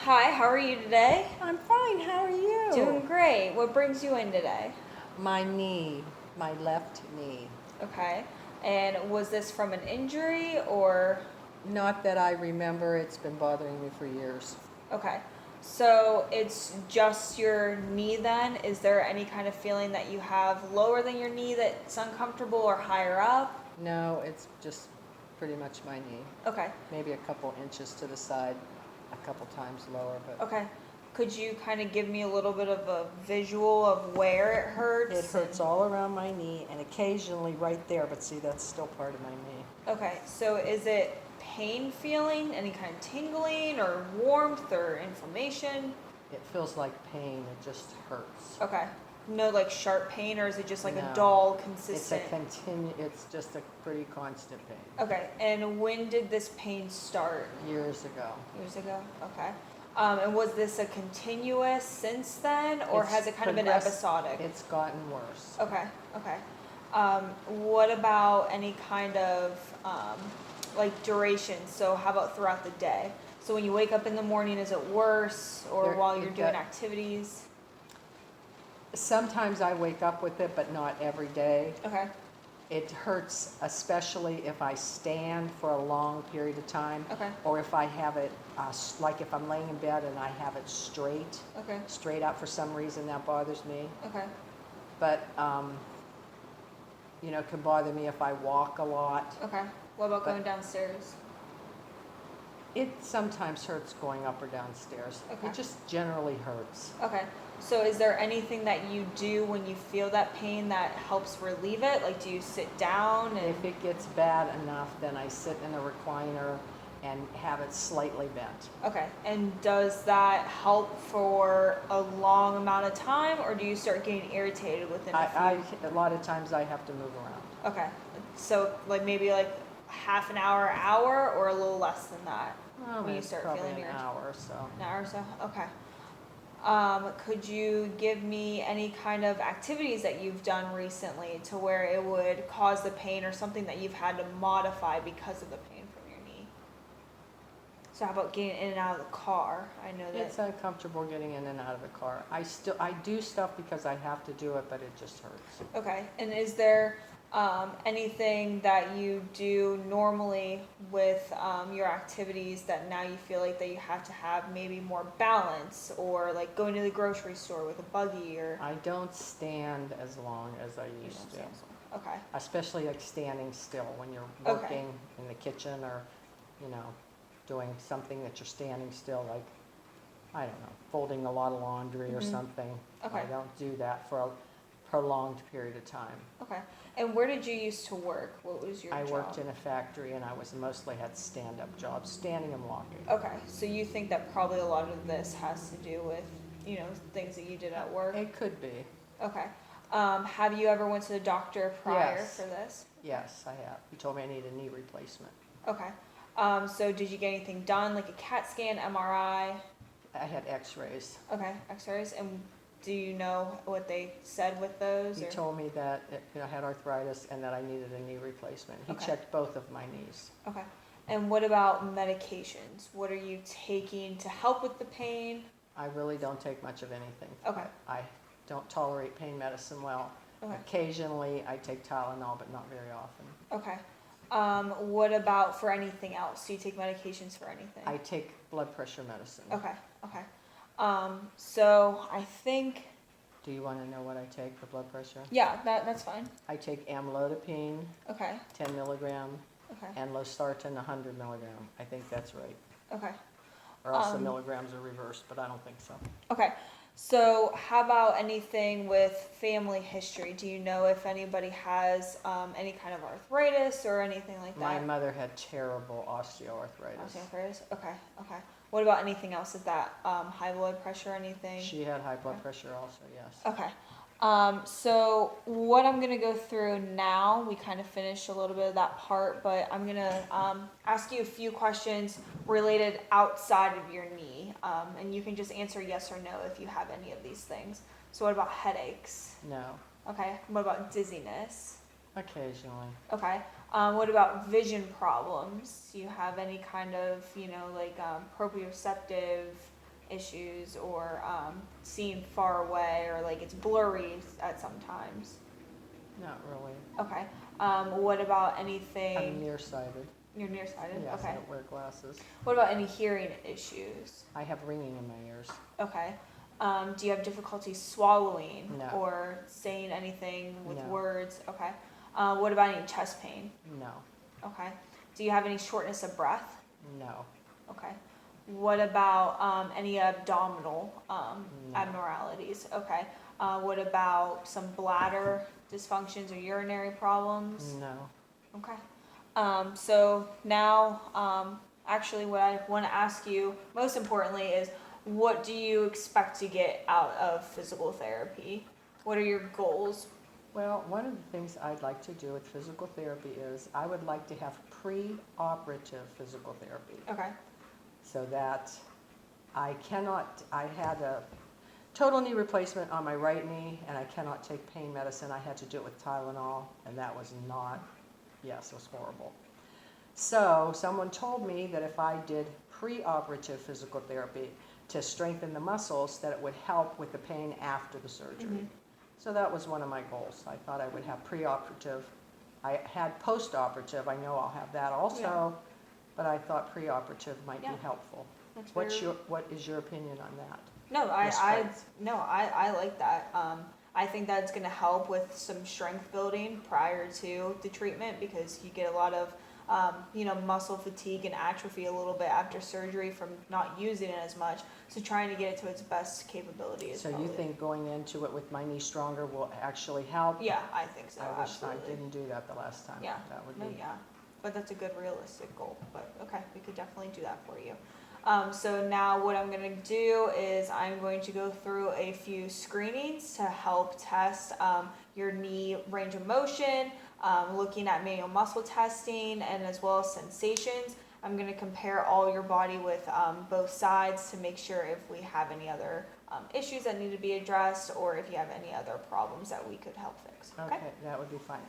Hi, how are you today? I'm fine. How are you? Doing great. What brings you in today? My knee, my left knee. Okay. And was this from an injury or? Not that I remember. It's been bothering me for years. Okay. So it's just your knee then? Is there any kind of feeling that you have lower than your knee that's uncomfortable or higher up? No, it's just pretty much my knee. Okay. Maybe a couple inches to the side, a couple times lower, but Okay. Could you kind of give me a little bit of a visual of where it hurts? it hurts all around my knee and occasionally right there, but see, that's still part of my knee. Okay. So is it pain feeling, any kind of tingling or warmth or inflammation? It feels like pain. It just hurts. Okay. No like sharp pain, or is it just like a No. dull, It's a consistent? it's just a pretty constant pain. Okay. And when did this pain start? Years ago. Years ago? Okay. And was this a continuous since then, or It's has it kind of been progress- episodic? It's gotten worse. Okay. Okay. What about any kind of like duration? So how about throughout the day? So when you wake up in the morning, is it worse, or There- while you're it doing got- activities? Sometimes I wake up with it, but not every day. Okay. It hurts especially if I stand for a long period of time, Okay. or if I have it, like if I'm laying in bed and I have it Okay. straight out for some reason, that bothers me. Okay. But, it can bother me if I walk a lot. Okay. What about But- going downstairs? It sometimes hurts going up or downstairs. Okay. It just generally hurts. Okay. So is there anything that you do when you feel that pain that helps relieve it? Like, do you sit down and? If it gets bad enough, then I sit in a recliner and have it slightly bent. Okay. And does that help for a long amount of time, or do you start getting irritated within a few? A lot of times I have to move around. Okay. So like maybe like half an hour, or a little less than that Well, when you it's start probably feeling an irritated. hour or so. An hour or so? Okay. Could you give me any kind of activities that you've done recently to where it would cause the pain, or something that you've had to modify because of the pain from your knee? So how about getting in and out of the car? I know that. It's uncomfortable getting in and out of the car. I do stuff because I have to do it, but it just hurts. Okay. And is there anything that you do normally with your activities that now you feel like that you have to have maybe more balance, or like going to the grocery store with a buggy, or? I don't stand as long as I You used don't to. stand still. Okay. Especially like standing still when you're Okay. working in the kitchen, or, doing something that you're standing still, like, I don't know, folding a lot of laundry or Mhm. something. Okay. I don't do that for a prolonged period of time. Okay. And where did you used to work? What was your I job? worked in a factory and I mostly had stand-up jobs, standing and walking. Okay. So you think that probably a lot of this has to do with, things that you did at work? It could be. Okay. Have you ever went to the doctor prior Yes. for this? Yes, I have. He told me I need a knee replacement. Okay. So did you get anything done, like a CAT scan, MRI? I had x-rays. Okay, X-rays. And do you know what they said with those? He or? told me that I had arthritis and that I needed a knee replacement. He Okay. checked both of my knees. Okay. And what about medications? What are you taking to help with the pain? I really don't take much of anything. Okay. I don't tolerate pain medicine well. Okay. Occasionally I take Tylenol, but not very often. Okay. What about for anything else? Do you take medications for anything? I take blood pressure medicine. Okay. Okay. So I think, Do you want to know what I take for blood pressure? yeah, that's fine. I take amlodipine, Okay. 10 milligram, Okay. and losartan, 100 milligram. I think that's right. Okay. Or else the Um, milligrams are reversed, but I don't think so. Okay. So how about anything with family history? Do you know if anybody has any kind of arthritis or anything like My that? mother had terrible osteoarthritis. Osteoarthritis? Okay. Okay. What about anything else? Is that high blood pressure or anything? She had high blood pressure also, yes. Okay. So what I'm gonna go through now, we kind of finished a little bit of that part, but I'm gonna ask you a few questions related outside of your knee, and you can just answer yes or no if you have any of these things. So what about headaches? No, Okay. What about dizziness? occasionally. Okay. What about vision problems? Do you have any kind of, like proprioceptive issues or seeing far away or like it's blurry at sometimes? Not really. Okay. What about I'm anything? nearsighted. You're nearsighted? Yes, I Okay. don't wear glasses. What about any hearing issues? I have ringing in my ears. Okay. Do you have difficulty swallowing No. or saying anything with No. words? Okay. What about any chest pain? No. Okay. Do you have any shortness of breath? No. Okay. What about any abdominal No. abnormalities? Okay. What about some bladder dysfunctions or urinary problems? No. Okay. So now, actually, what I want to ask you most importantly is, what do you expect to get out of physical therapy? What are your goals? Well, one of the things I'd like to do with physical therapy is I would like to have pre-operative physical therapy Okay. so that I had a total knee replacement on my right knee and I cannot take pain medicine. I had to do it with Tylenol and that was not, yes, it was horrible. So someone told me that if I did pre-operative physical therapy to strengthen the muscles, that it would help with the pain after the surgery. Mhm. So that was one of my goals. I thought I would have pre-operative. I had post-operative. I know I'll have that also, Yeah. but I thought pre-operative might Yeah. be helpful. That's What very- is your opinion on that? No, Miss I Crites? no, I like that. I think that's going to help with some strength building prior to the treatment because you get a lot of muscle fatigue and atrophy a little bit after surgery from not using it as much. So trying to get it to its best capability is So you probably- think going into it with my knee stronger will actually help? Yeah, I think so. I wish Absolutely. I didn't do that the last time. Yeah. That would No, be. yeah, but that's a good realistic goal. But okay, we could definitely do that for you. So now what I'm going to do is I'm going to go through a few screenings to help test your knee range of motion, looking at manual muscle testing, and as well as sensations. I'm going to compare all your body with both sides to make sure if we have any other issues that need to be addressed or if you have any other problems that we could help fix. Okay? Okay, that would be fine.